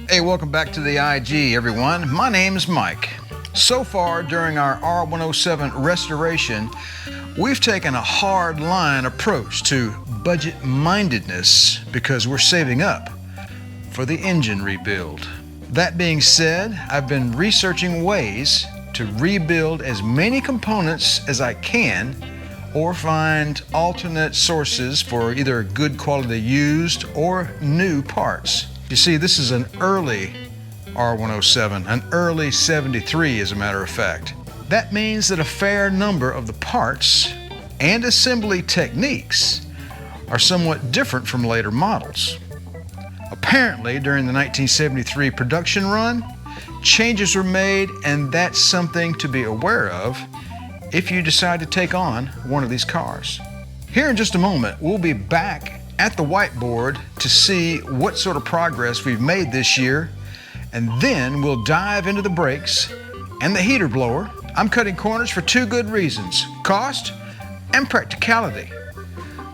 Hey, welcome back to the IG, everyone. My name's Mike. So far during our R107 restoration, we've taken a hard line approach to budget mindedness because we're saving up for the engine rebuild. That being said, I've been researching ways to rebuild as many components as I can or find alternate sources for either good quality used or new parts. You see, this is an early R107, an early 73 as a matter of fact. That means that a fair number of the parts and assembly techniques are somewhat different from later models. Apparently, during the 1973 production run, changes were made, and that's something to be aware of if you decide to take on one of these cars. Here in just a moment, we'll be back at the whiteboard to see what sort of progress we've made this year, and then we'll dive into the brakes and the heater blower. I'm cutting corners for two good reasons: cost and practicality.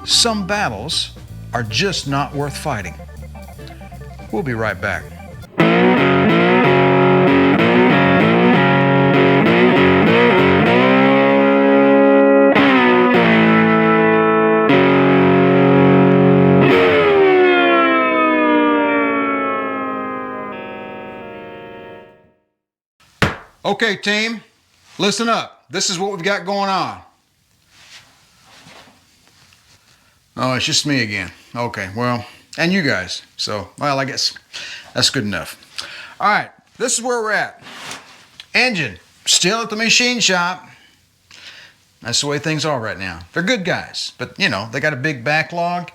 Some battles are just not worth fighting. We'll be right back. Okay, team, listen up. This is what we've got going on. Oh, it's just me again. Okay, well, and you guys. So, well, I guess that's good enough. All right, this is where we're at. Engine, still at the machine shop. That's the way things are right now. They're good guys, but you know, they got a big backlog.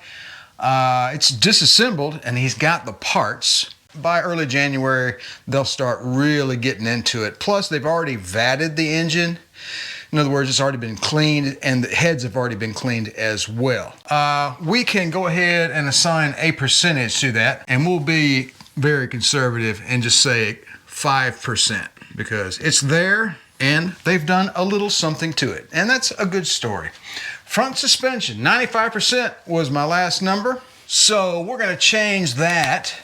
It's disassembled and he's got the parts. By early January, they'll start really getting into it. Plus, they've already vatted the engine. In other words, it's already been cleaned and the heads have already been cleaned as well. We can go ahead and assign a percentage to that, and we'll be very conservative and just say 5% because it's there and they've done a little something to it. And that's a good story. Front suspension, 95% was my last number. So we're gonna change that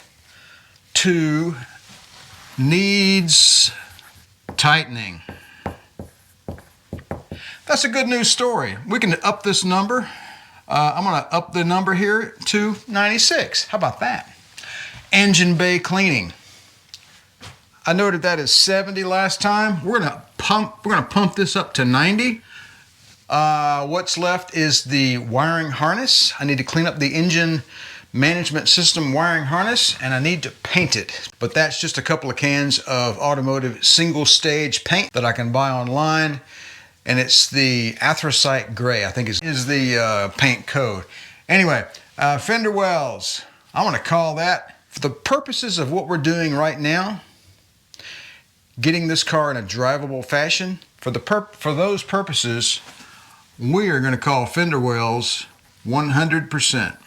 to needs tightening. That's a good news story. We can up this number. I'm gonna up the number here to 96. How about that? Engine bay cleaning. I noted that as 70 last time. We're gonna pump this up to 90. What's left is the wiring harness. I need to clean up the engine management system wiring harness, and I need to paint it. But that's just a couple of cans of automotive single stage paint that I can buy online, and it's the anthracite gray, I think is the paint code. Anyway, fender wells, I want to call that, for the purposes of what we're doing right now, getting this car in a drivable fashion, for those purposes, we are going to call fender wells 100%.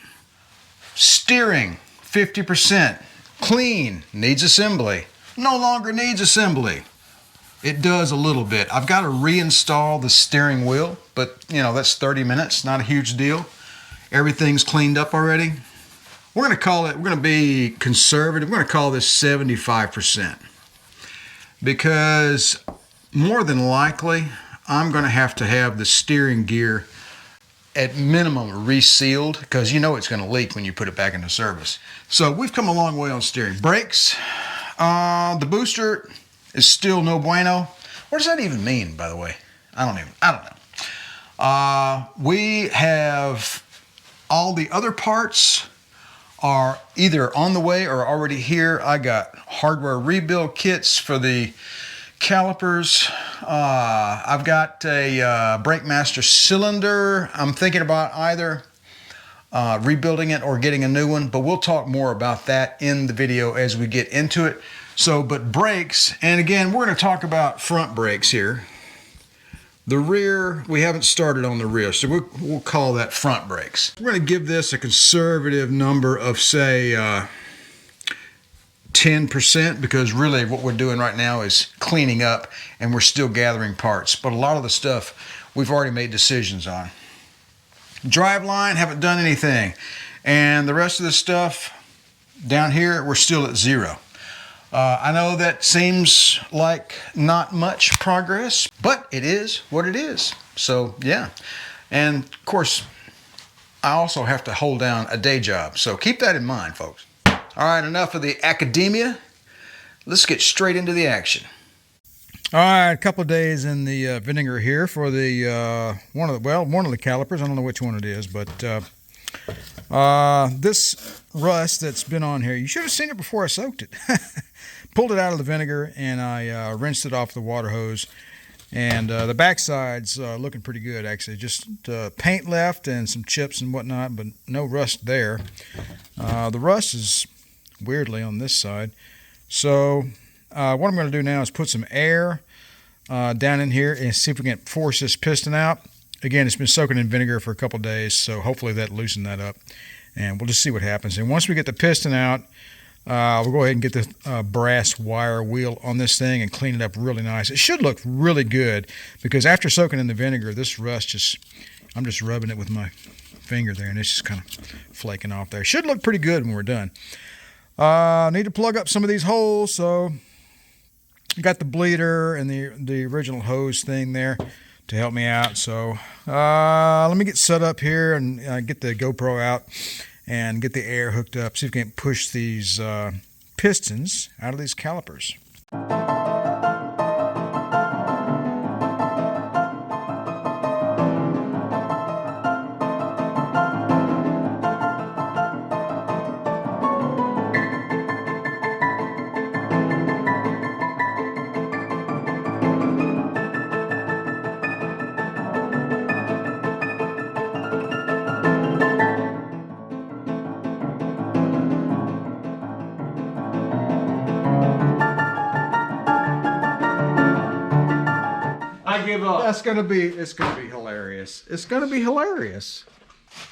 Steering, 50%. Clean, needs assembly. No longer needs assembly. It does a little bit. I've got to reinstall the steering wheel, but you know, that's 30 minutes, not a huge deal. Everything's cleaned up already. We're going to be conservative. We're going to call this 75%. Because more than likely, I'm going to have the steering gear at minimum resealed, because you know it's going to leak when you put it back into service. So we've come a long way on steering. Brakes, the booster is still no bueno. What does that even mean, by the way? I don't know. We have all the other parts are either on the way or already here. I got hardware rebuild kits for the calipers. I've got a brake master cylinder. I'm thinking about either rebuilding it or getting a new one, but we'll talk more about that in the video as we get into it. So, but brakes, and again, we're going to talk about front brakes here. The rear, we haven't started on the rear, so we'll call that front brakes. We're going to give this a conservative number of, say, 10%, because really what we're doing right now is cleaning up and we're still gathering parts. But a lot of the stuff we've already made decisions on. Drive line, haven't done anything. And the rest of the stuff down here, we're still at 0. I know that seems like not much progress, but it is what it is. So yeah. And of course, I also have to hold down a day job. So keep that in mind, folks. All right, enough of the academia. Let's get straight into the action. All right, a couple of days in the vinegar here for the one of the calipers. I don't know which one it is, but this rust that's been on here, you should have seen it before I soaked it. Pulled it out of the vinegar and I rinsed it off the water hose, and the backside's looking pretty good actually. Just paint left and some chips and whatnot, but no rust there. The rust is weirdly on this side. So what I'm going to do now is put some air down in here and see if we can force this piston out. Again, it's been soaking in vinegar for a couple of days, so hopefully that loosened that up, and we'll just see what happens. And once we get the piston out, we'll go ahead and get the brass wire wheel on this thing and clean it up really nice. It should look really good because after soaking in the vinegar, this rust I'm just rubbing it with my finger there, and it's just kind of flaking off there. Should look pretty good when we're done. Need to plug up some of these holes, so you got the bleeder and the original hose thing there to help me out. So let me get set up here and get the GoPro out and get the air hooked up, see if we can push these pistons out of these calipers. Give up. It's gonna be hilarious. It's gonna be hilarious.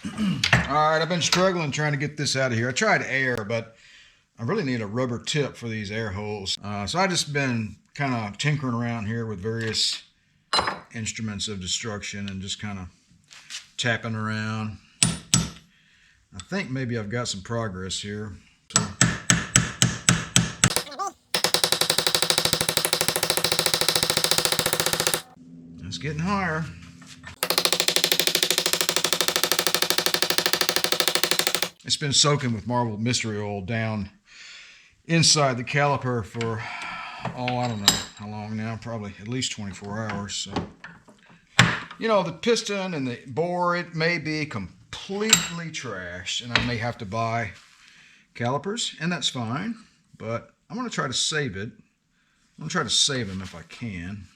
All right, I've been struggling trying to get this out of here. I tried air, but I really need a rubber tip for these air holes. So I just been kind of tinkering around here with various instruments of destruction and just kind of tapping around. I think maybe I've got some progress here. So, it's getting higher. It's been soaking with marbled mystery oil down inside the caliper for, I don't know how long now, probably at least 24 hours. So, you know, the piston and the bore, it may be completely trashed, and I may have to buy calipers, and that's fine, but I'm going to try to save it. I'm going to try to save them if I can.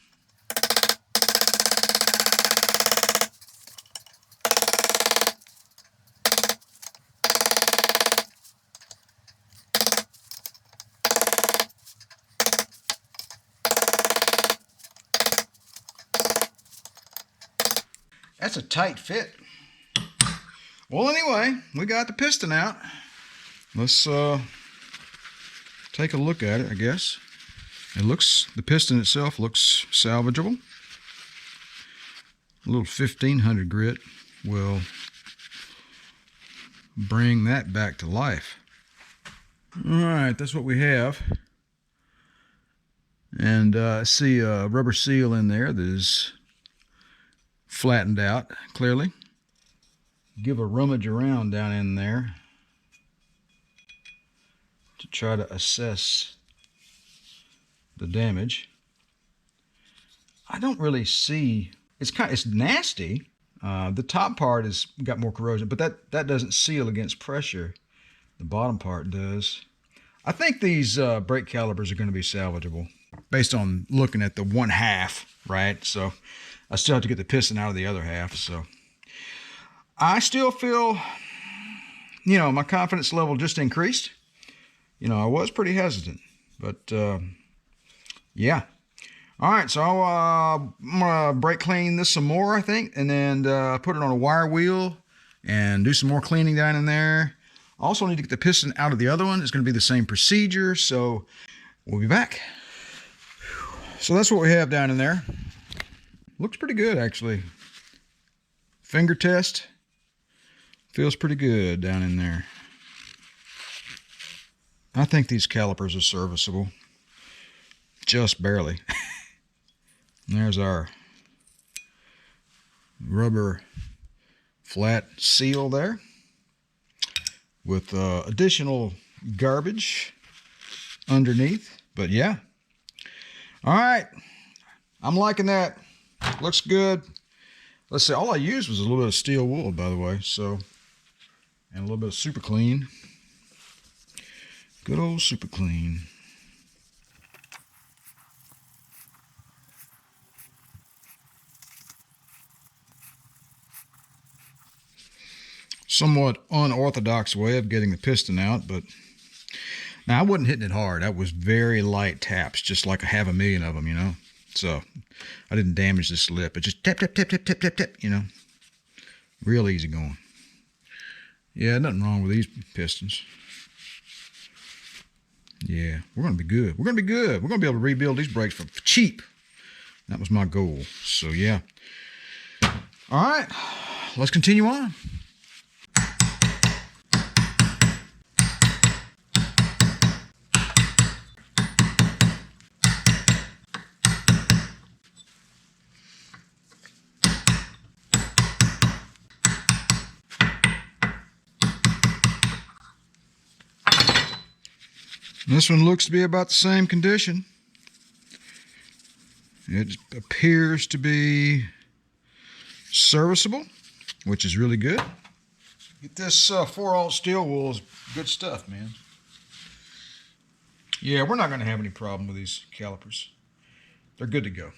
That's a tight fit. Well, anyway, we got the piston out. Let's take a look at it, I guess. The piston itself looks salvageable. A little 1500 grit will bring that back to life. All right, that's what we have. And I see a rubber seal in there that is flattened out clearly. Give a rummage around down in there to try to assess the damage. I don't really see, it's nasty. The top part has got more corrosion, but that doesn't seal against pressure. The bottom part does. I think these brake calipers are going to be salvageable based on looking at the one half, right? So I still have to get the piston out of the other half. So I still feel, you know, my confidence level just increased. You know, I was pretty hesitant, but yeah. All right, so I'm gonna brake clean this some more, I think, and then put it on a wire wheel and do some more cleaning down in there. Also need to get the piston out of the other one. It's going to be the same procedure, so we'll be back. So that's what we have down in there. Looks pretty good, actually. Finger test. Feels pretty good down in there. I think these calipers are serviceable. Just barely. There's our rubber flat seal there with additional garbage underneath. But yeah. All right. I'm liking that. Looks good. Let's see. All I used was a little bit of steel wool, by the way. So, and a little bit of super clean. Good old super clean. Somewhat unorthodox way of getting the piston out, but now I wasn't hitting it hard. That was very light taps, just like I have 1,000,000 of them, you know. So I didn't damage this lip. It just tap, tap, tap, tap, tap, tap, tap, you know. Real easy going. Yeah, nothing wrong with these pistons. Yeah, we're going to be good. We're going to be good. We're going to be able to rebuild these brakes for cheap. That was my goal. So, yeah. All right, let's continue on. This one looks to be about the same condition. It appears to be serviceable, which is really good. Get this 4-aught steel wool is good stuff, man. Yeah, we're not going to have any problem with these calipers. They're good to go.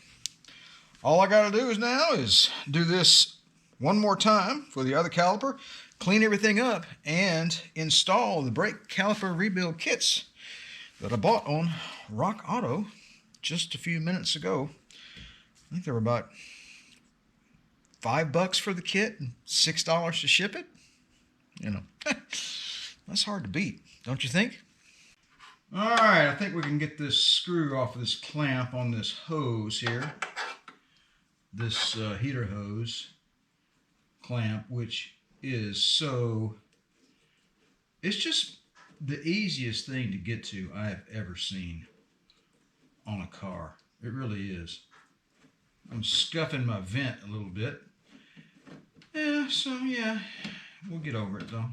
All I got to do now is do this one more time for the other caliper, clean everything up, and install the brake caliper rebuild kits that I bought on Rock Auto just a few minutes ago. I think they were about $5 for the kit and $6 to ship it. You know, that's hard to beat, don't you think? All right, I think we can get this screw off of this clamp on this hose here. This heater hose clamp, which is it's just the easiest thing to get to I have ever seen on a car. It really is. I'm scuffing my vent a little bit. Yeah, so yeah, we'll get over it though.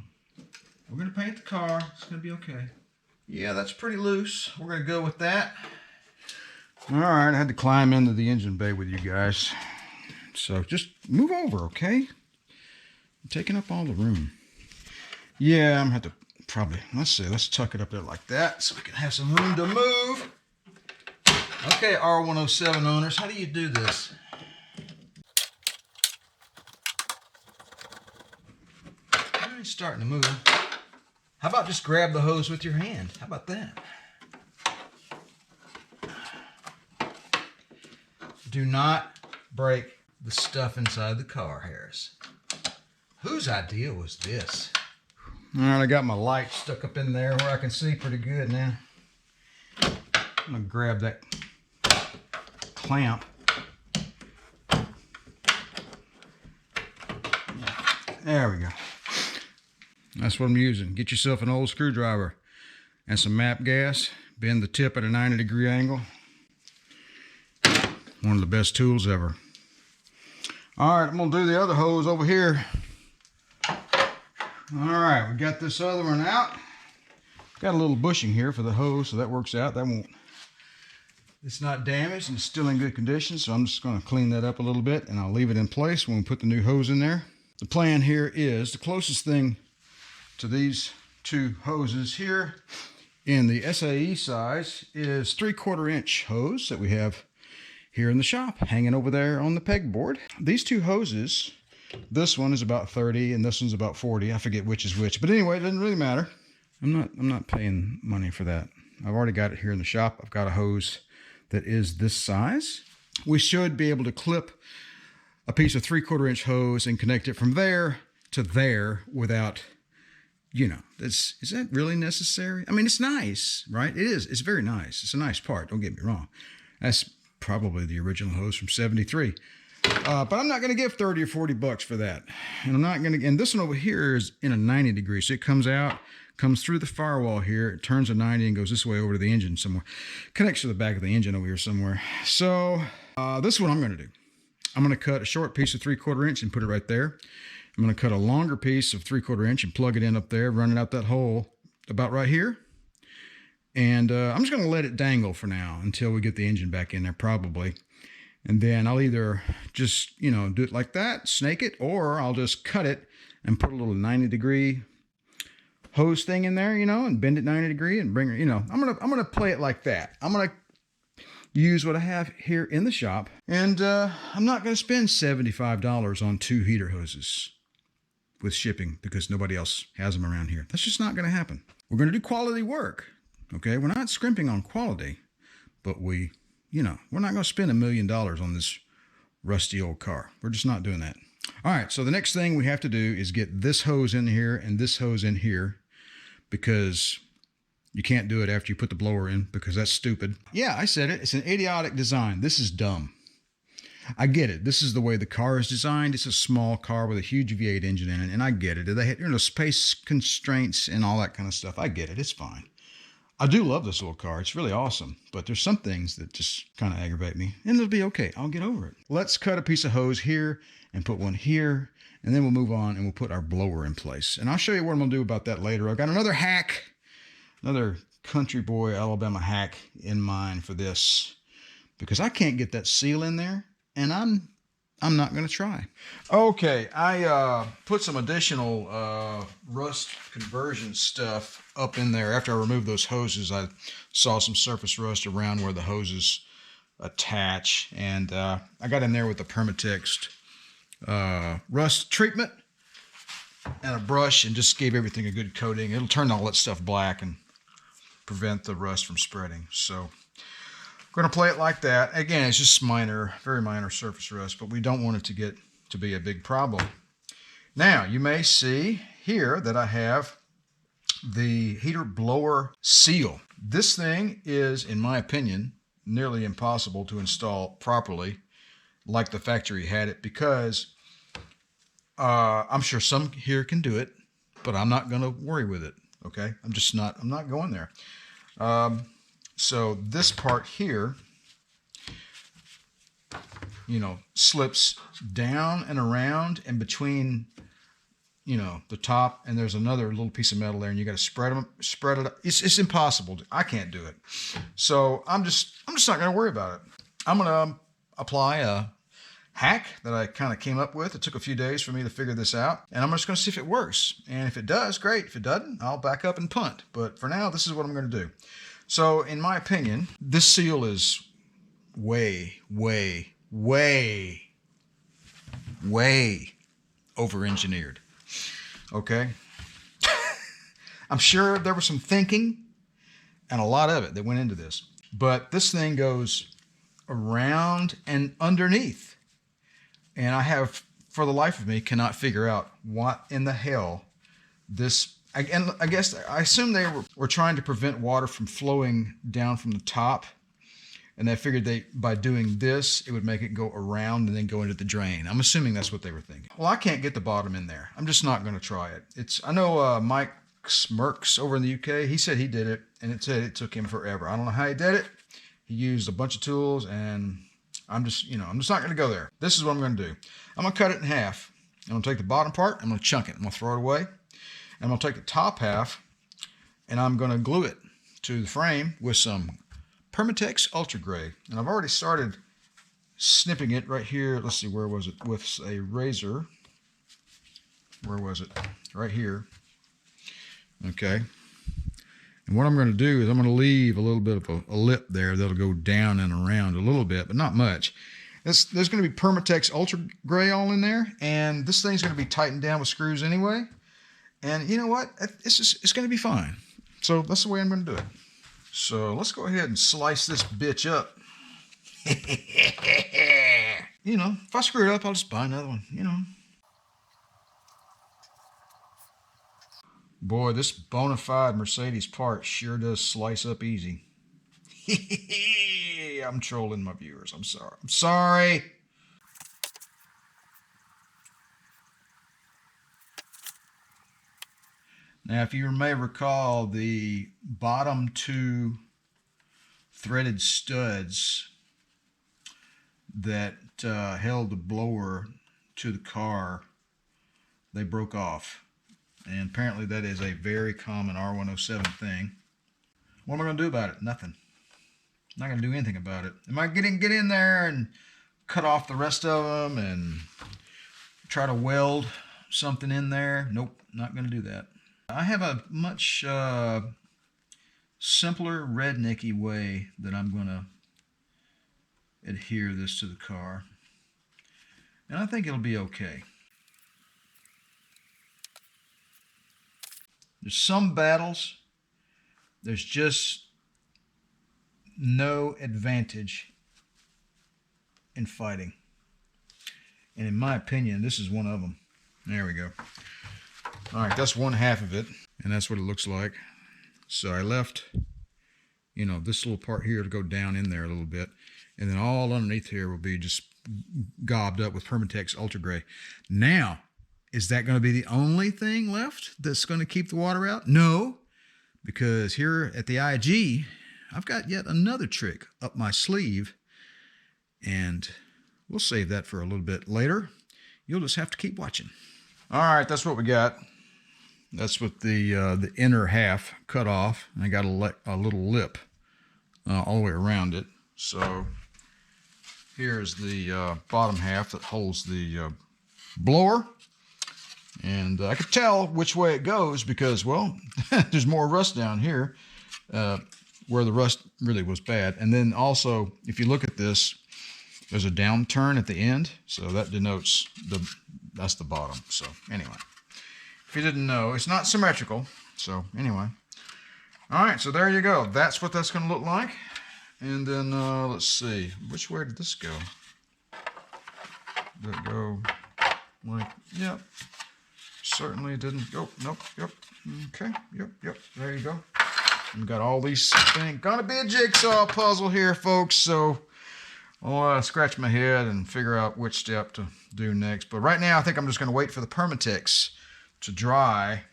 We're going to paint the car. It's going to be okay. Yeah, that's pretty loose. We're going to go with that. All right, I had to climb into the engine bay with you guys. So just move over, okay? I'm taking up all the room. Yeah, I'm going to have to probably, let's tuck it up there like that so we can have some room to move. Okay, R107 owners, how do you do this? It's starting to move. How about just grab the hose with your hand? How about that? Do not break the stuff inside the car, Harris. Whose idea was this? All right, I got my light stuck up in there where I can see pretty good now. I'm gonna grab that clamp. There we go. That's what I'm using. Get yourself an old screwdriver and some MAP gas. Bend the tip at a 90-degree angle. One of the best tools ever. All right, I'm gonna do the other hose over here. All right, we got this other one out. Got a little bushing here for the hose, so that works out. That won't, it's not damaged and it's still in good condition, so I'm just gonna clean that up a little bit and I'll leave it in place when we put the new hose in there. The plan here is the closest thing to these two hoses here in the SAE size is 3/4 inch hose that we have here in the shop, hanging over there on the pegboard. These two hoses, this one is about 30 and this one's about 40. I forget which is which, but anyway, it doesn't really matter. I'm not paying money for that. I've already got it here in the shop. I've got a hose that is this size. We should be able to clip a piece of 3/4 inch hose and connect it from there to there without you know, is that really necessary? I mean, it's nice, right? It is. It's very nice. It's a nice part. Don't get me wrong. That's probably the original hose from '73. But I'm not going to give 30 or 40 bucks for that. And I'm not going to, and this one over here is in a 90 degree. So it comes out, comes through the firewall here. It turns a 90 and goes this way over to the engine somewhere. Connects to the back of the engine over here somewhere. So this is what I'm going to do. I'm going to cut a short piece of 3/4 inch and put it right there. I'm going to cut a longer piece of 3/4 inch and plug it in up there, run it out that hole about right here. And I'm just going to let it dangle for now until we get the engine back in there probably. And then I'll either just, you know, do it like that, snake it, or I'll just cut it and put a little 90 degree hose thing in there, you know, and bend it 90 degree and bring it, you know, I'm going to play it like that. I'm going to use what I have here in the shop. And I'm not going to spend $75 on 2 heater hoses with shipping because nobody else has them around here. That's just not going to happen. We're going to do quality work. Okay. We're not scrimping on quality, but we're not going to spend $1 million on this rusty old car. We're just not doing that. All right. So the next thing we have to do is get this hose in here and this hose in here because you can't do it after you put the blower in because that's stupid. Yeah, I said it. It's an idiotic design. This is dumb. I get it. This is the way the car is designed. It's a small car with a huge V8 engine in it, and I get it. They had, space constraints and all that kind of stuff. I get it. It's fine. I do love this little car. It's really awesome, but there's some things that just kind of aggravate me, and it'll be okay. I'll get over it. Let's cut a piece of hose here and put one here, and then we'll move on and we'll put our blower in place. And I'll show you what I'm going to do about that later. I've got another hack, another country boy Alabama hack in mind for this because I can't get that seal in there. And I'm not going to try. Okay, I put some additional rust conversion stuff up in there. After I removed those hoses, I saw some surface rust around where the hoses attach. And I got in there with the Permatex rust treatment and a brush and just gave everything a good coating. It'll turn all that stuff black and prevent the rust from spreading. So I'm going to play it like that. Again, it's just minor, very minor surface rust, but we don't want it to get to be a big problem. Now, you may see here that I have the heater blower seal. This thing is, in my opinion, nearly impossible to install properly like the factory had it because I'm sure some here can do it, but I'm not going to worry with it, okay? I'm not going there. So this part here, slips down and around and between, the top, and there's another little piece of metal there, and you got to spread it up. It's impossible. I can't do it. So I'm just not going to worry about it. I'm going to apply a hack that I kind of came up with. It took a few days for me to figure this out, and I'm just going to see if it works. And if it does, great. If it doesn't, I'll back up and punt. But for now, this is what I'm going to do. So, in my opinion, this seal is way over-engineered. Okay? I'm sure there was some thinking and a lot of it that went into this. But this thing goes around and underneath. And I for the life of me, cannot figure out what in the hell this... And I assume they were trying to prevent water from flowing down from the top. And they figured by doing this, it would make it go around and then go into the drain. I'm assuming that's what they were thinking. Well, I can't get the bottom in there. I'm just not going to try it. I know Mike Smirks over in the UK, he said he did it, and it said it took him forever. I don't know how he did it. He used a bunch of tools, and I'm just not going to go there. This is what I'm going to do. I'm going to cut it in half. I'm going to take the bottom part. I'm going to chunk it. I'm going to throw it away. I'm going to take the top half and I'm going to glue it to the frame with some Permatex Ultra Gray. And I've already started snipping it right here. Let's see, where was it? With a razor. Where was it? Right here. Okay. And what I'm going to do is I'm going to leave a little bit of a lip there that'll go down and around a little bit, but not much. There's going to be Permatex Ultra Gray all in there. And this thing's going to be tightened down with screws anyway. And you know what? It's going to be fine. So that's the way I'm going to do it. So let's go ahead and slice this bitch up. If I screw it up, I'll just buy another one, Boy, this bona fide Mercedes part sure does slice up easy. I'm trolling my viewers. I'm sorry. I'm sorry. Now, if you may recall, the bottom two threaded studs that held the blower to the car, they broke off. And apparently that is a very common R107 thing. What am I going to do about it? Nothing. I'm not going to do anything about it. Am I going to get in there and cut off the rest of them and try to weld something in there? Nope, not going to do that. I have a much simpler rednecky way that I'm going to adhere this to the car. And I think it'll be okay. There's some battles, there's just no advantage in fighting. And in my opinion, this is one of them. There we go. All right, that's one half of it, and that's what it looks like. So I left, you know, this little part here to go down in there a little bit, and then all underneath here will be just gobbed up with Permatex Ultra Gray. Now, is that going to be the only thing left that's going to keep the water out? No, because here at the IG, I've got yet another trick up my sleeve, and we'll save that for a little bit later. You'll just have to keep watching. All right, that's what we got. That's with the inner half cut off. I got a little lip all the way around it. So here's the bottom half that holds the blower. And I could tell which way it goes because, well, there's more rust down here where the rust really was bad. And then also, if you look at this, there's a downturn at the end. So that denotes that's the bottom. So anyway, if you didn't know, it's not symmetrical. So anyway. All right, so there you go. That's what that's going to look like. And then let's see. Which way did this go? Did it go like, yep. Certainly didn't. Oh, nope, yep. Okay, yep. There you go. We've got all these things. Gonna be a jigsaw puzzle here, folks. So I'll scratch my head and figure out which step to do next. But right now, I think I'm just gonna wait for the Permatex to dry,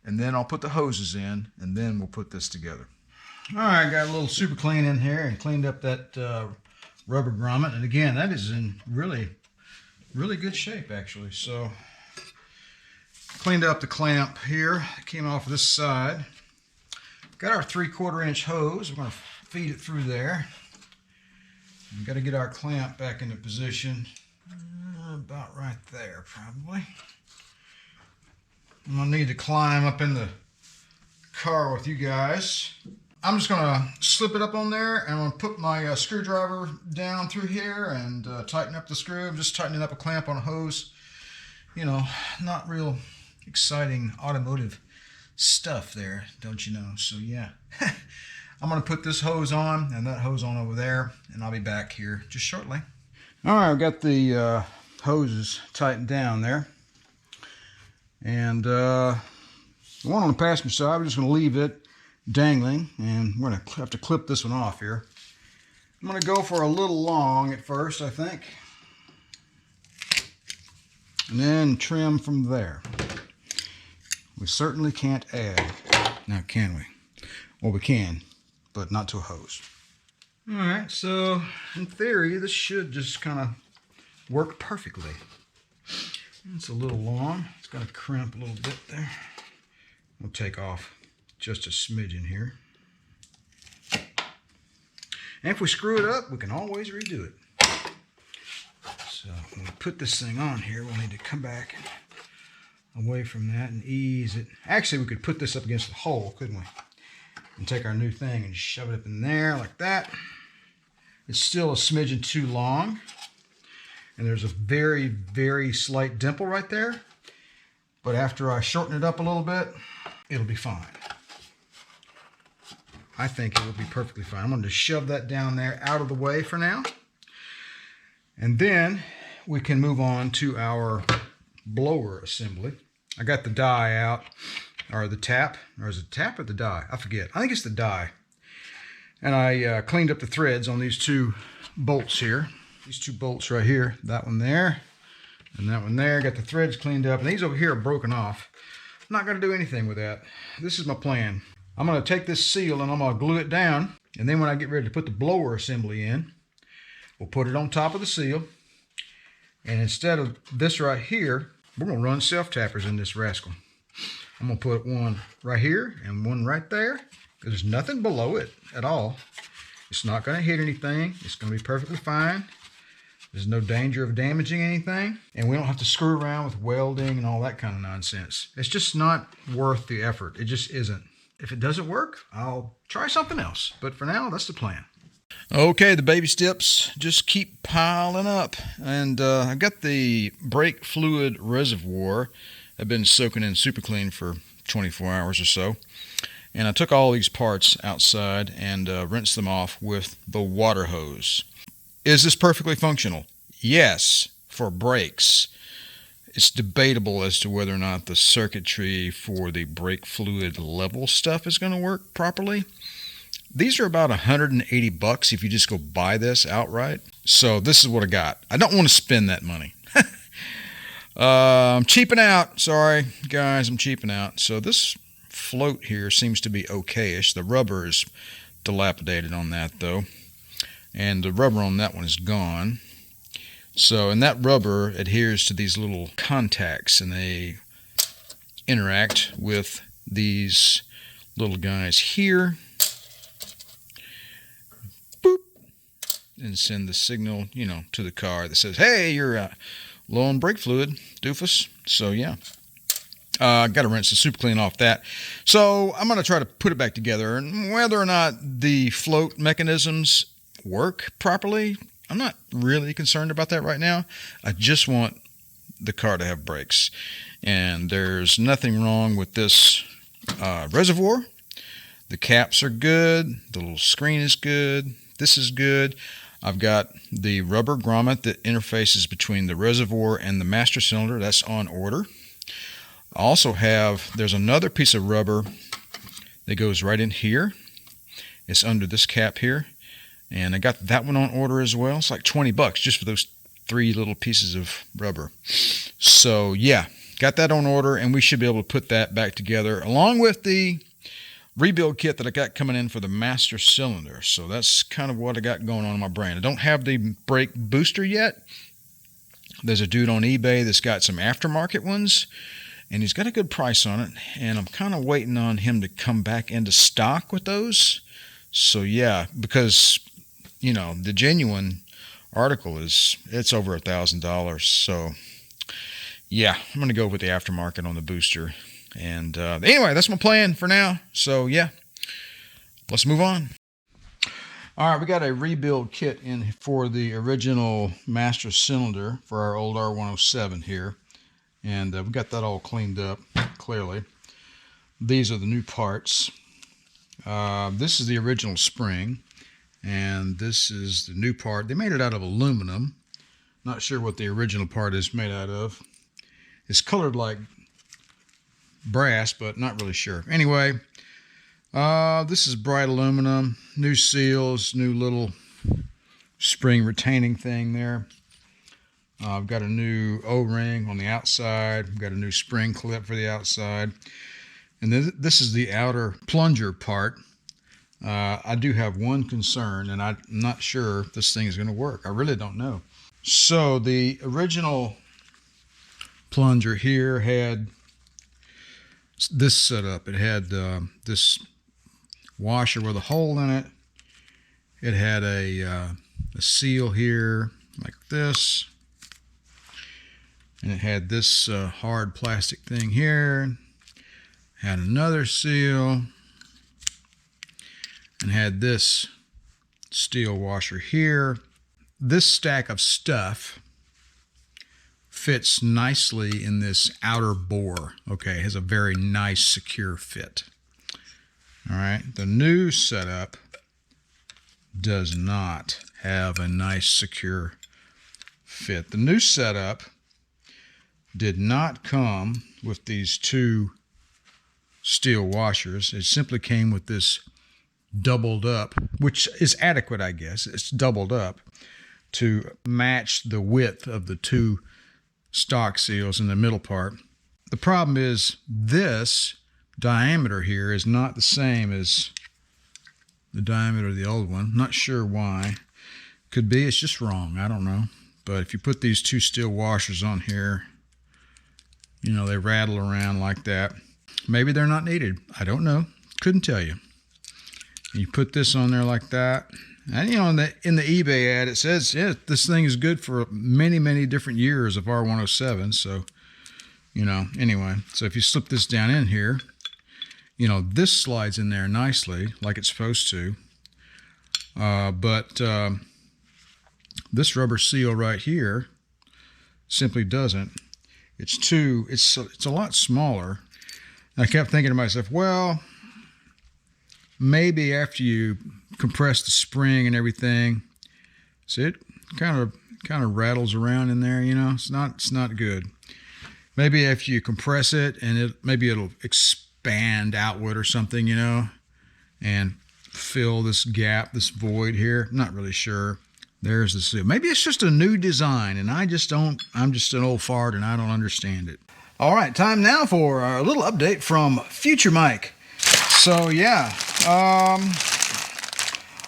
and then I'll put the hoses in, and then we'll put this together. All right, got a little super clean in here and cleaned up that rubber grommet. And again, that is in really good shape, actually. So cleaned up the clamp here. It came off this side. Got our 3/4 inch hose. We're going to feed it through there. We've got to get our clamp back into position. About right there, probably. I'm going to need to climb up in the car with you guys. I'm just going to slip it up on there, and I'm going to put my screwdriver down through here and tighten up the screw. I'm just tightening up a clamp on a hose. You know, not real exciting automotive stuff there, don't you know? So yeah, I'm going to put this hose on and that hose on over there, and I'll be back here just shortly. All right, I've got the hoses tightened down there, and the one on the passenger side, we're just going to leave it dangling, and we're going to have to clip this one off here. I'm going to go for a little long at first, I think, and then trim from there. We certainly can't add. Now, can we? Well, we can, but not to a hose. All right, so in theory, this should just kind of work perfectly. It's a little long. It's going to crimp a little bit there. We'll take off just a smidgen here. And if we screw it up, we can always redo it. So when we put this thing on here, we'll need to come back away from that and ease it. Actually, we could put this up against the hole, couldn't we? And take our new thing and shove it up in there like that. It's still a smidgen too long. And there's a very, very slight dimple right there. But after I shorten it up a little bit, it'll be fine. I think it will be perfectly fine. I'm going to shove that down there out of the way for now. And then we can move on to our blower assembly. I got the die out, or the tap, or is it the tap or the die? I forget. I think it's the die. And I cleaned up the threads on these two bolts here. These two bolts right here, that one there, and that one there. Got the threads cleaned up, and these over here are broken off. I'm not going to do anything with that. This is my plan. I'm going to take this seal and I'm going to glue it down, and then when I get ready to put the blower assembly in, we'll put it on top of the seal, and instead of this right here, we're going to run self-tappers in this rascal. I'm going to put one right here and one right there. There's nothing below it at all. It's not going to hit anything. It's going to be perfectly fine. There's no danger of damaging anything. And we don't have to screw around with welding and all that kind of nonsense. It's just not worth the effort. It just isn't. If it doesn't work, I'll try something else. But for now, that's the plan. Okay, the baby steps just keep piling up. And I've got the brake fluid reservoir. I've been soaking in super clean for 24 hours or so. And I took all these parts outside and rinsed them off with the water hose. Is this perfectly functional? Yes, for brakes. It's debatable as to whether or not the circuitry for the brake fluid level stuff is going to work properly. These are about $180 if you just go buy this outright. So this is what I got. I don't want to spend that money. I'm cheaping out. Sorry, guys, I'm cheaping out. So this float here seems to be okayish. The rubber is dilapidated on that, though. And the rubber on that one is gone. So, and that rubber adheres to these little contacts, and they interact with these little guys here. Boop. And send the signal, you know, to the car that says, hey, you're low on brake fluid, doofus. So, yeah. Got to rinse the super clean off that. So I'm going to try to put it back together. And whether or not the float mechanisms work properly, I'm not really concerned about that right now. I just want the car to have brakes. And there's nothing wrong with this reservoir. The caps are good. The little screen is good. This is good. I've got the rubber grommet that interfaces between the reservoir and the master cylinder. That's on order. I also have, there's another piece of rubber that goes right in here. It's under this cap here. And I got that one on order as well. It's like $20 just for those 3 little pieces of rubber. So yeah, got that on order, and we should be able to put that back together along with the rebuild kit that I got coming in for the master cylinder. So that's kind of what I got going on in my brain. I don't have the brake booster yet. There's a dude on eBay that's got some aftermarket ones, and he's got a good price on it, and I'm kind of waiting on him to come back into stock with those. So yeah, because, you know, the genuine article it's over $1,000. So yeah, I'm going to go with the aftermarket on the booster. And anyway, that's my plan for now. So yeah, let's move on. All right, we got a rebuild kit in for the original master cylinder for our old R107 here. And we got that all cleaned up, clearly. These are the new parts. This is the original spring, and this is the new part. They made it out of aluminum. Not sure what the original part is made out of. It's colored like brass, but not really sure. Anyway, this is bright aluminum, new seals, new little spring retaining thing there. I've got a new O-ring on the outside. I've got a new spring clip for the outside. And then this is the outer plunger part. I do have one concern, and I'm not sure if this thing is going to work. I really don't know. So the original plunger here had this setup. It had this washer with a hole in it. It had a seal here like this. And it had this hard plastic thing here. Had another seal, and had this steel washer here. This stack of stuff fits nicely in this outer bore. Okay, it has a very nice secure fit. All right, the new setup does not have a nice secure fit. The new setup did not come with these two steel washers. It simply came with this doubled up, which is adequate, I guess. It's doubled up to match the width of the two stock seals in the middle part. The problem is this diameter here is not the same as the diameter of the old one. Not sure why. Could be it's just wrong. I don't know. But if you put these two steel washers on here, you know, they rattle around like that. Maybe they're not needed. I don't know. Couldn't tell you. You put this on there like that. And, you know, in the eBay ad, it says, yeah, this thing is good for many, many different years of R107. So, you know, anyway. So if you slip this down in here, you know, this slides in there nicely, like it's supposed to. But this rubber seal right here simply doesn't. It's a lot smaller. And I kept thinking to myself, well, maybe after you compress the spring and everything, see, it kind of rattles around in there, you know. It's not good. Maybe after you compress it, and maybe it'll expand outward or something, you know, and fill this gap, this void here. I'm not really sure. There's the seal. Maybe it's just a new design, and I'm just an old fart, and I don't understand it. All right, time now for a little update from Future Mike. So yeah,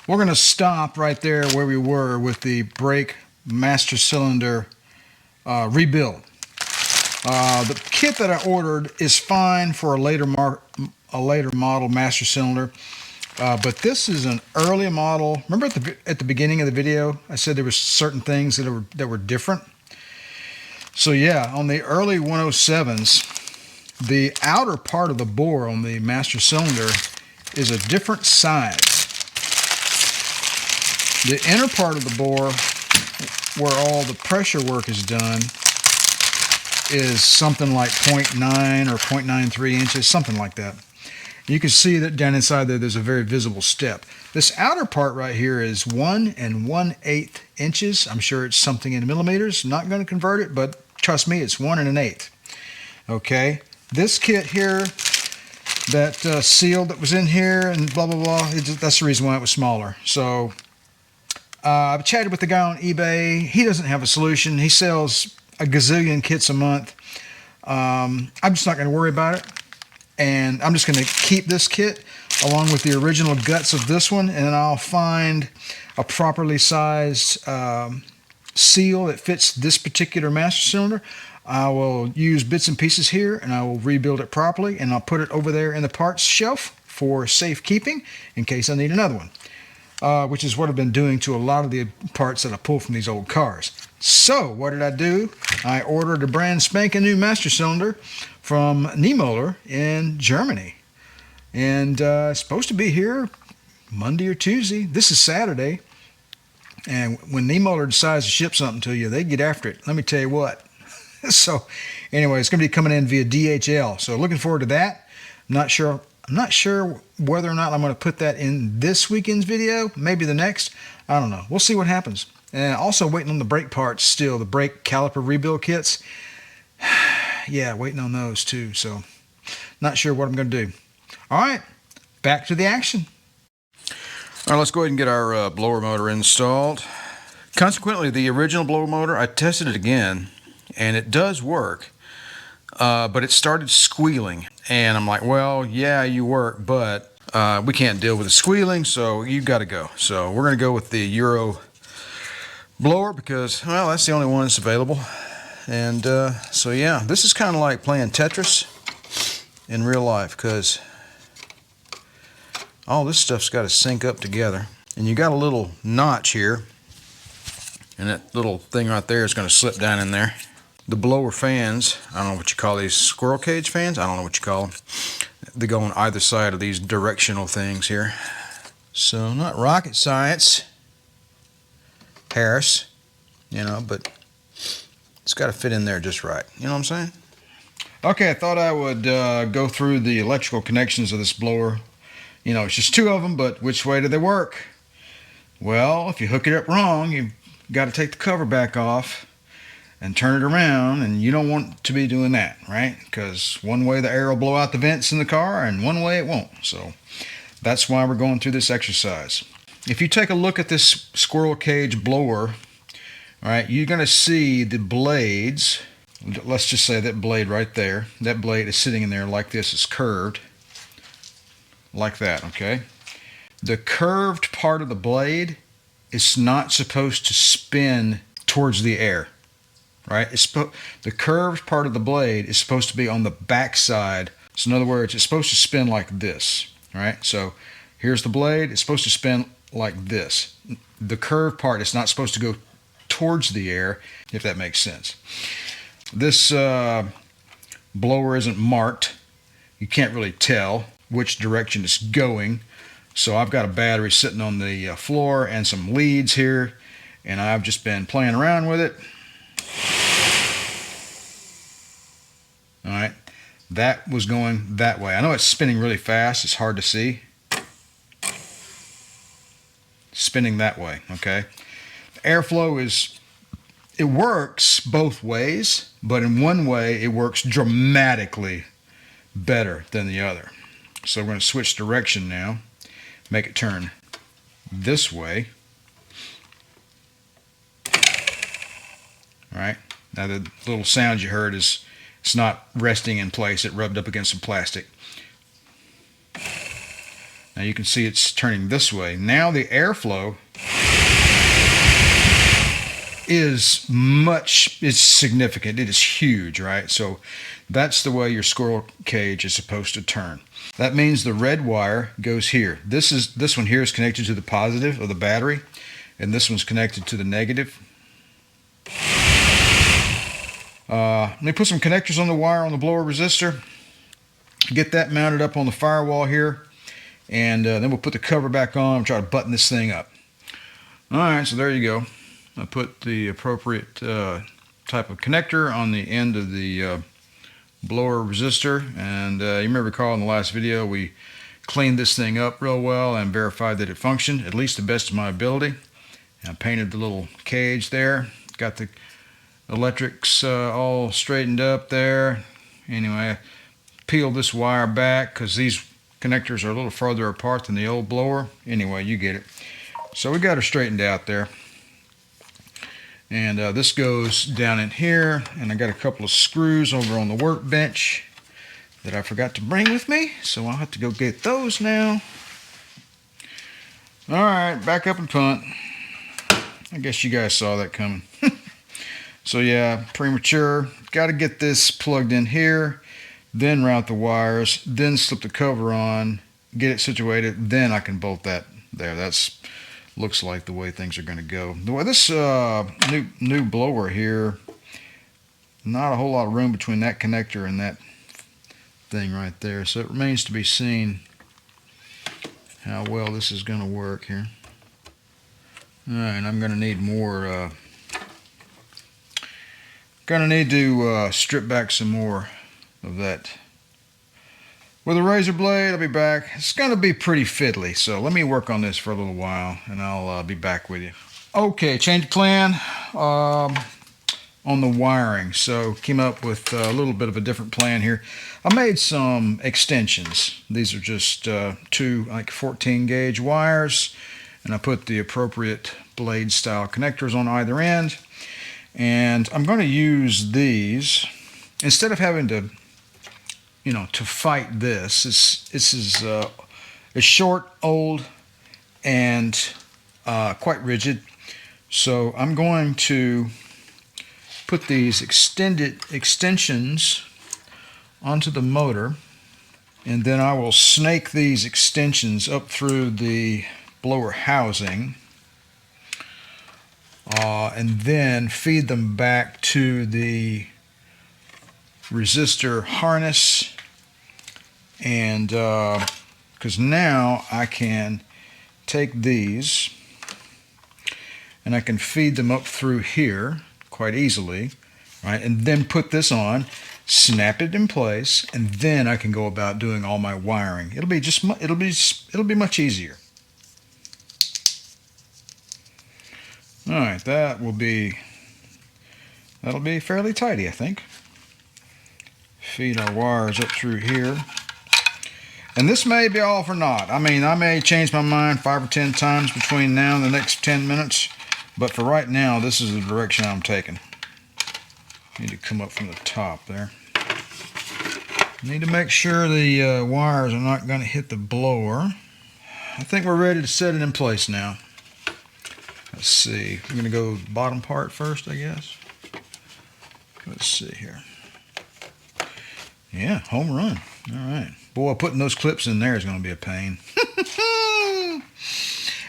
we're going to stop right there where we were with the brake master cylinder rebuild. The kit that I ordered is fine for a later model master cylinder, but this is an early model. Remember at the beginning of the video, I said there were certain things that were different. So yeah, on the early 107s, the outer part of the bore on the master cylinder is a different size. The inner part of the bore, where all the pressure work is done, is something like 0.9 or 0.93 inches, something like that. You can see that down inside there's a very visible step. This outer part right here is 1 1/8 inches. I'm sure it's something in millimeters. Not going to convert it, but trust me, it's 1 1/8. Okay, this kit here, that seal that was in here and blah, blah, blah, that's the reason why it was smaller. So I've chatted with the guy on eBay. He doesn't have a solution. He sells a gazillion kits a month. I'm just not going to worry about it. And I'm just going to keep this kit along with the original guts of this one, and then I'll find a properly sized seal that fits this particular master cylinder. I will use bits and pieces here, and I will rebuild it properly, and I'll put it over there in the parts shelf for safekeeping in case I need another one, which is what I've been doing to a lot of the parts that I pull from these old cars. So what did I do? I ordered a brand spanking new master cylinder from Niemöller in Germany, and it's supposed to be here Monday or Tuesday. This is Saturday, and when Niemöller decides to ship something to you, they get after it. Let me tell you what. So anyway, it's going to be coming in via DHL, so looking forward to that. I'm not sure whether or not I'm going to put that in this weekend's video, maybe the next. I don't know. We'll see what happens. And also waiting on the brake parts still, the brake caliper rebuild kits. Yeah, waiting on those too, so not sure what I'm going to do. All right, back to the action. All right, let's go ahead and get our blower motor installed. Consequently, the original blower motor, I tested it again, and it does work, but it started squealing. And I'm like, well, yeah, you work, but we can't deal with the squealing, so you got to go. So we're going to go with the Euro blower because, well, that's the only one that's available. And so yeah, this is kind of like playing Tetris in real life, because all this stuff's got to sync up together. And you got a little notch here, and that little thing right there is going to slip down in there. The blower fans, I don't know what you call these, squirrel cage fans? I don't know what you call them. They go on either side of these directional things here. So not rocket science, Harris, you know, but it's got to fit in there just right. You know what I'm saying? Okay, I thought I would go through the electrical connections of this blower. You know, it's just two of them, but which way do they work? Well, if you hook it up wrong, you've got to take the cover back off. and turn it around, and you don't want to be doing that, right? Because one way the air will blow out the vents in the car and one way it won't. So that's why we're going through this exercise. If you take a look at this squirrel cage blower, all right, you're going to see the blades. Let's just say that blade right there, that blade is sitting in there like this. It's curved like that, okay? The curved part of the blade is not supposed to spin towards the air. Right? The curved part of the blade is supposed to be on the back side. So in other words, it's supposed to spin like this. Right? So here's the blade. It's supposed to spin like this. The curved part is not supposed to go towards the air, if that makes sense. This blower isn't marked. You can't really tell which direction it's going. So I've got a battery sitting on the floor and some leads here, and I've just been playing around with it. All right, that was going that way. I know it's spinning really fast. It's hard to see. Spinning that way, okay? Airflow it works both ways, but in one way it works dramatically better than the other. So we're going to switch direction now, make it turn this way. All right, now the little sound you heard is it's not resting in place. It rubbed up against some plastic. Now you can see it's turning this way. Now the airflow is significant. It is huge, right? So that's the way your squirrel cage is supposed to turn. That means the red wire goes here. This one here is connected to the positive of the battery, and this one's connected to the negative. Let me put some connectors on the wire on the blower resistor. Get that mounted up on the firewall here, and then we'll put the cover back on and try to button this thing up. All right, so there you go. I put the appropriate type of connector on the end of the blower resistor, and you may recall in the last video we cleaned this thing up real well and verified that it functioned, at least to the best of my ability. I painted the little cage there, got the electrics all straightened up there. Anyway, I peeled this wire back because these connectors are a little farther apart than the old blower. Anyway, you get it. So we got her straightened out there. And this goes down in here, and I got a couple of screws over on the workbench that I forgot to bring with me, so I'll have to go get those now. All right, back up and punt. I guess you guys saw that coming. So yeah, premature. Got to get this plugged in here, then route the wires, then slip the cover on, get it situated, then I can bolt that there. That's looks like the way things are going to go. The way this new blower here, not a whole lot of room between that connector and that thing right there, so it remains to be seen how well this is going to work here. All right, I'm going to need more. Going to need to strip back some more of that with a razor blade. I'll be back. It's going to be pretty fiddly, so let me work on this for a little while, and I'll be back with you. Okay, change of plan on the wiring. So came up with a little bit of a different plan here. I made some extensions. These are just two like 14 gauge wires, and I put the appropriate blade style connectors on either end. And I'm going to use these instead of having to, to fight this. This is it's short, old, and quite rigid. So I'm going to put these extensions onto the motor, and then I will snake these extensions up through the blower housing. And then feed them back to the resistor harness, and because now I can take these and I can feed them up through here quite easily, right? And then put this on, snap it in place, and then I can go about doing all my wiring. It'll be much easier. All right, that will be That'll be fairly tidy, I think. Feed our wires up through here. And this may be off or not. I mean, I may change my mind 5 or 10 times between now and the next 10 minutes. But for right now, this is the direction I'm taking. Need to come up from the top there. Need to make sure the wires are not going to hit the blower. I think we're ready to set it in place now. Let's see. We're going to go bottom part first, I guess. Let's see here. Yeah, home run. All right. Boy, putting those clips in there is going to be a pain.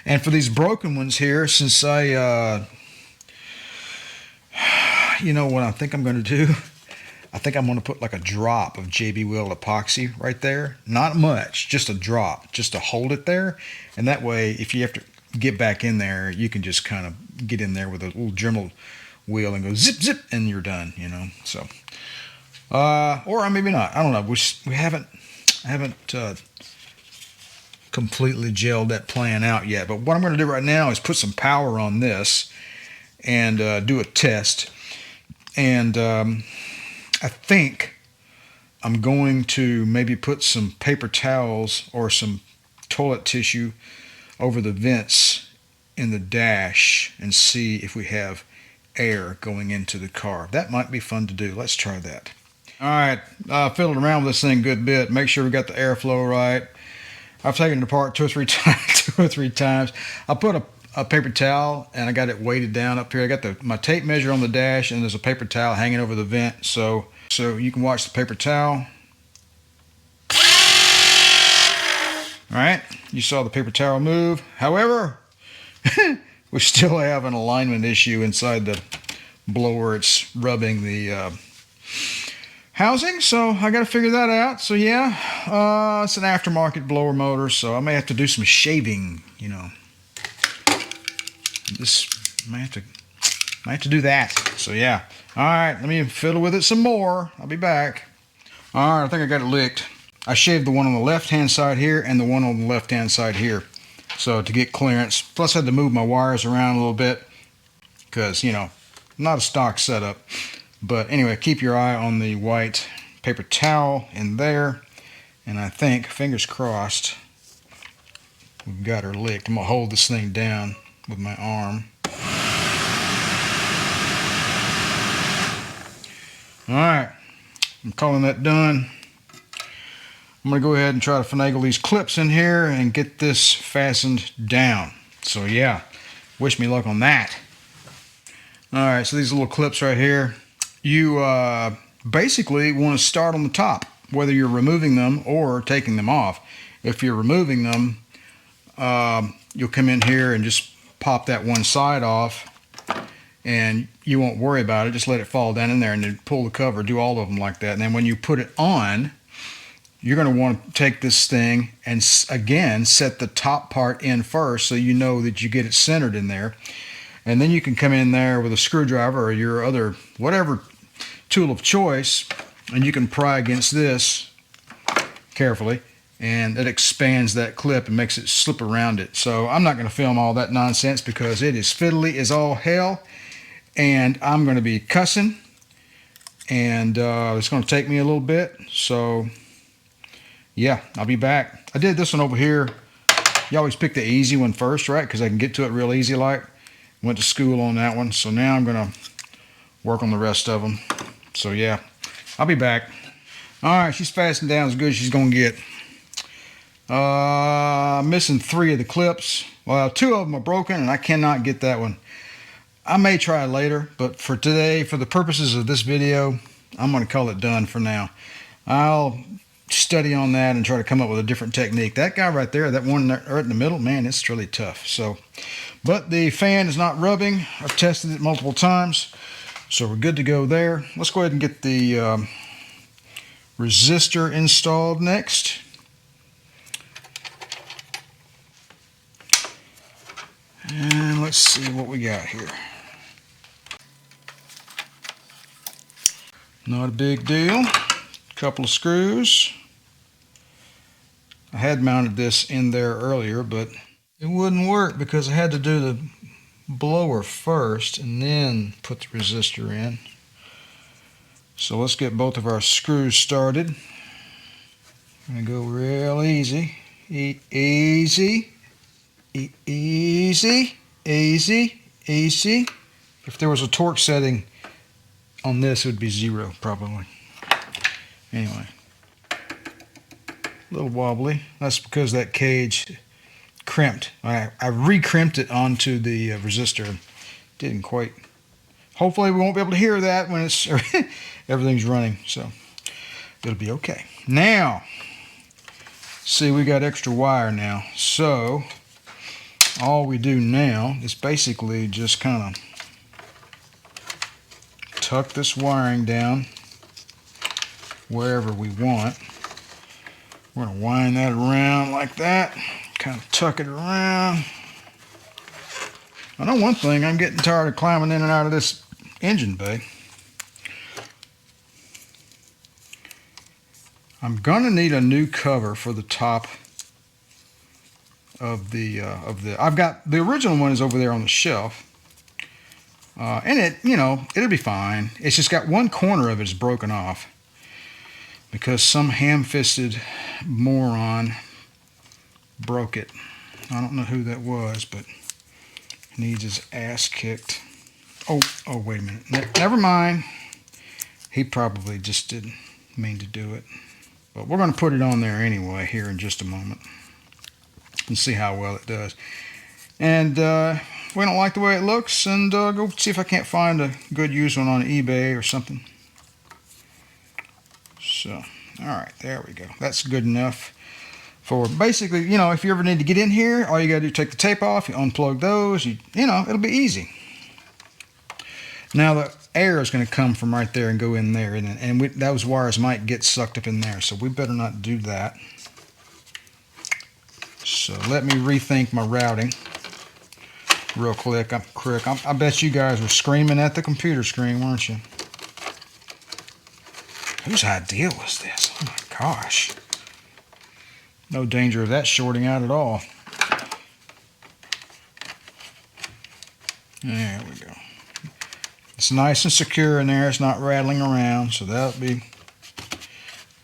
And for these broken ones here, since I, you know what I think I'm going to do? I think I'm going to put like a drop of JB Weld epoxy right there. Not much, just a drop, just to hold it there. And that way, if you have to get back in there, you can just kind of get in there with a little Dremel wheel and go zip, zip, and you're done, you know. So, or maybe not. I don't know. I haven't completely gelled that plan out yet. But what I'm going to do right now is put some power on this and do a test. And I think I'm going to maybe put some paper towels or some toilet tissue over the vents in the dash and see if we have air going into the car. That might be fun to do. Let's try that. All right, I fiddled around with this thing a good bit. Make sure we got the airflow right. I've taken it apart two or three times. I put a paper towel and I got it weighted down up here. I got my tape measure on the dash and there's a paper towel hanging over the vent. So you can watch the paper towel. All right, you saw the paper towel move. However, we still have an alignment issue inside the blower. It's rubbing the housing, so I got to figure that out. So yeah, it's an aftermarket blower motor, so I may have to do some shaving, you know. This might have to do that. So yeah. All right, let me fiddle with it some more. I'll be back. All right, I think I got it licked. I shaved the one on the left-hand side here and the one on the left-hand side here. So to get clearance. Plus I had to move my wires around a little bit because, you know, not a stock setup. But anyway, keep your eye on the white paper towel in there. And I think, fingers crossed, we've got her licked. I'm going to hold this thing down with my arm. Alright, I'm calling that done. I'm going to go ahead and try to finagle these clips in here and get this fastened down. So yeah, wish me luck on that. Alright, so these little clips right here, you basically want to start on the top, whether you're removing them or taking them off. If you're removing them, you'll come in here and just pop that one side off and you won't worry about it. Just let it fall down in there and then pull the cover, do all of them like that. And then when you put it on, you're going to want to take this thing and again set the top part in first so you know that you get it centered in there. And then you can come in there with a screwdriver or your other whatever tool of choice and you can pry against this carefully and it expands that clip and makes it slip around it. So I'm not going to film all that nonsense because it is fiddly as all hell and I'm going to be cussing and it's going to take me a little bit. So yeah, I'll be back. I did this one over here. You always pick the easy one first, right? Because I can get to it real easy like. Went to school on that one. So now I'm going to work on the rest of them. So yeah, I'll be back. All right, she's fastened down as good as she's going to get. Missing 3 of the clips. Well, 2 of them are broken and I cannot get that one. I may try later, but for today, for the purposes of this video, I'm going to call it done for now. I'll study on that and try to come up with a different technique. That guy right there, that one right in the middle, man, it's really tough. So, but the fan is not rubbing. I've tested it multiple times, so we're good to go there. Let's go ahead and get the resistor installed next. And let's see what we got here. Not a big deal. Couple of screws. I had mounted this in there earlier, but it wouldn't work because I had to do the blower first and then put the resistor in. So let's get both of our screws started. I'm going to go real easy. Easy. Easy. Easy. Easy. If there was a torque setting on this, it would be 0 probably. Anyway. A little wobbly. That's because that cage crimped. I re-crimped it onto the resistor. Didn't quite. Hopefully we won't be able to hear that when it's everything's running. So it'll be okay. Now, see, we got extra wire now. So all we do now is basically just kind of tuck this wiring down wherever we want. We're going to wind that around like that. Kind of tuck it around. I know one thing, I'm getting tired of climbing in and out of this engine bay. I'm going to need a new cover for the top of the I've got the original one is over there on the shelf. And it, you know, it'll be fine. It's just got one corner of it is broken off because some ham-fisted moron broke it. I don't know who that was, but he needs his ass kicked. Oh, wait a minute. Never mind. He probably just didn't mean to do it. But we're going to put it on there anyway here in just a moment and see how well it does. And if we don't like the way it looks, and go see if I can't find a good used one on eBay or something. So, all right, there we go. That's good enough for basically, you know, if you ever need to get in here, all you got to do is take the tape off, you unplug those, you know, it'll be easy. Now the air is going to come from right there and go in there, and those wires might get sucked up in there, so we better not do that. So let me rethink my routing real quick. I bet you guys were screaming at the computer screen, weren't you? Whose idea was this? Oh my gosh. No danger of that shorting out at all. There we go. It's nice and secure in there. It's not rattling around, so I think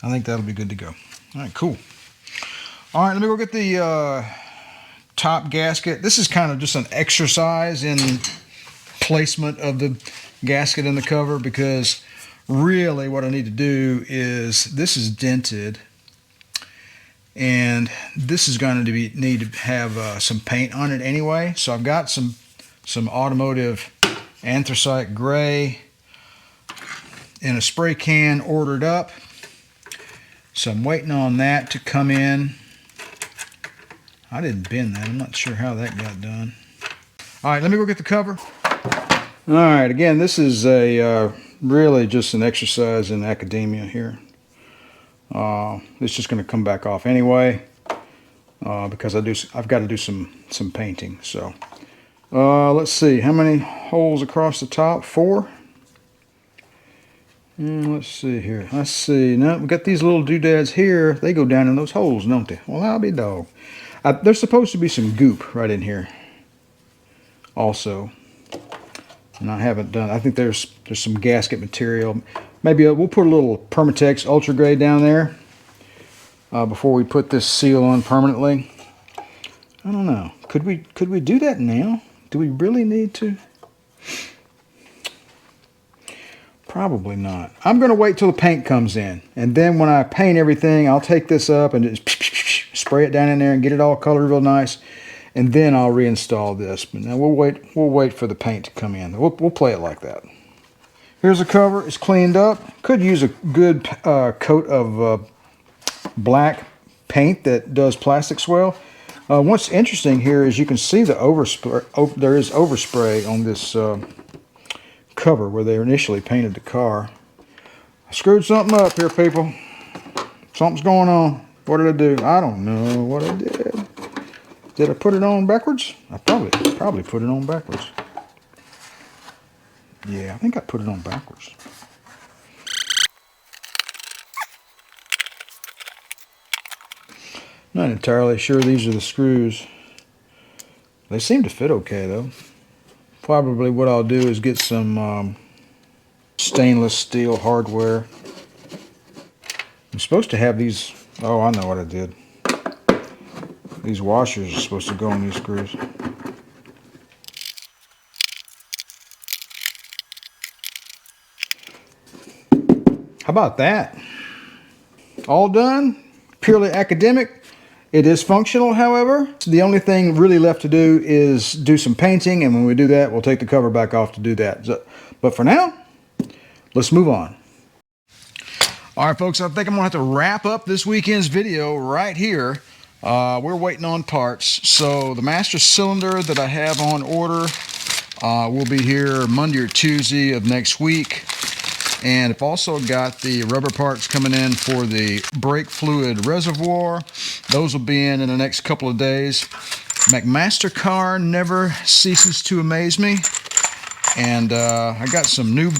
that'll be good to go. All right, cool. All right, let me go get the top gasket. This is kind of just an exercise in placement of the gasket in the cover, because really what I need to do is, this is dented, and this is going to need to have some paint on it anyway. So I've got some automotive anthracite gray in a spray can ordered up, so I'm waiting on that to come in. I didn't bend that. I'm not sure how that got done. All right, let me go get the cover. All right, again, this is a really just an exercise in academia here. It's just going to come back off anyway because I've got to do some painting. So let's see, how many holes across the top? 4. And let's see here. Let's see. Now we got these little doodads here. They go down in those holes, don't they? Well, I'll be dog. There's supposed to be some goop right in here also, and I haven't done. I think there's some gasket material. Maybe we'll put a little Permatex Ultra Grade down there before we put this seal on permanently. I don't know. Could we do that now? Do we really need to? Probably not. I'm going to wait till the paint comes in, and then when I paint everything, I'll take this up and just spray it down in there and get it all colored real nice, and then I'll reinstall this. But now we'll wait for the paint to come in. We'll play it like that. Here's the cover. It's cleaned up. Could use a good coat of black paint that does plastic swell. What's interesting here is you can see the overspray. There is overspray on this cover where they initially painted the car. I screwed something up here, people. Something's going on. What did I do? I don't know what I did. Did I put it on backwards? I probably put it on backwards. Yeah, I think I put it on backwards. Not entirely sure these are the screws. They seem to fit okay though. Probably what I'll do is get some Stainless steel hardware. I'm supposed to have these. Oh, I know what I did. These washers are supposed to go on these screws. How about that? All done. Purely academic. It is functional, however. The only thing really left to do is do some painting, and when we do that, we'll take the cover back off to do that. But for now, let's move on. All right, folks, I think I'm going to have to wrap up this weekend's video right here. We're waiting on parts. So the master cylinder that I have on order will be here Monday or Tuesday of next week. And I've also got the rubber parts coming in for the brake fluid reservoir. Those will be in the next couple of days. McMaster car never ceases to amaze me. And I got some new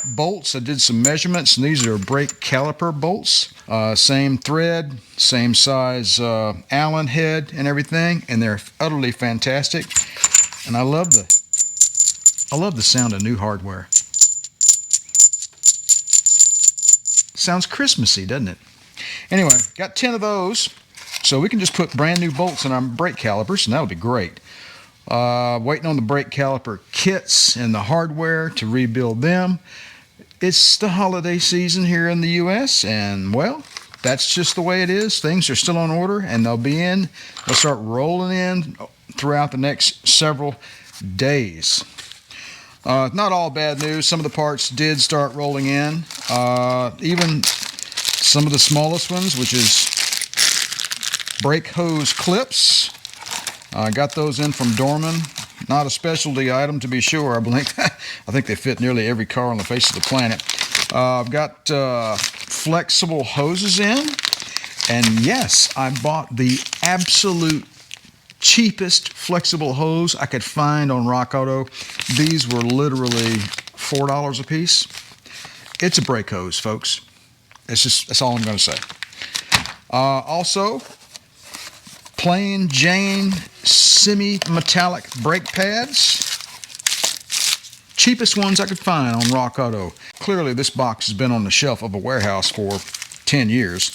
bolts. I did some measurements, and these are brake caliper bolts. Same thread, same size Allen head and everything, and they're utterly fantastic. And I love the sound of new hardware. Sounds Christmassy, doesn't it? Anyway, got 10 of those, so we can just put brand new bolts in our brake calipers, and that'll be great. Waiting on the brake caliper kits and the hardware to rebuild them. It's the holiday season here in the U.S., and well, that's just the way it is. Things are still on order, and they'll start rolling in throughout the next several days. Not all bad news. Some of the parts did start rolling in. Even some of the smallest ones, which is brake hose clips. I got those in from Dorman. Not a specialty item, to be sure. I think they fit nearly every car on the face of the planet. I've got flexible hoses in. And yes, I bought the absolute cheapest flexible hose I could find on Rock Auto. These were literally $4 a piece. It's a brake hose, folks. That's all I'm going to say. Also, plain Jane semi-metallic brake pads. Cheapest ones I could find on Rock Auto. Clearly, this box has been on the shelf of a warehouse for 10 years.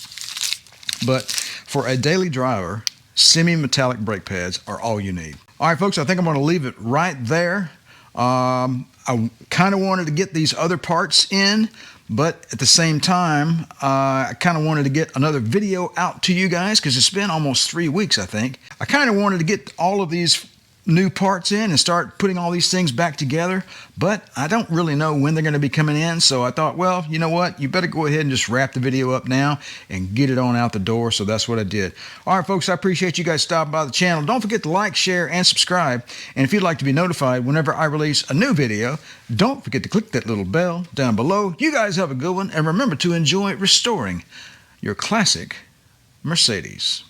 But for a daily driver, semi-metallic brake pads are all you need. All right, folks, I think I'm going to leave it right there. I kind of wanted to get these other parts in, but at the same time, I kind of wanted to get another video out to you guys because it's been almost 3 weeks, I think. I kind of wanted to get all of these new parts in and start putting all these things back together, but I don't really know when they're going to be coming in, so I thought, well, you know what, you better go ahead and just wrap the video up now and get it on out the door, so that's what I did. All right, folks, I appreciate you guys stopping by the channel. Don't forget to like, share, and subscribe, and if you'd like to be notified whenever I release a new video, don't forget to click that little bell down below. You guys have a good one, and remember to enjoy restoring your classic Mercedes.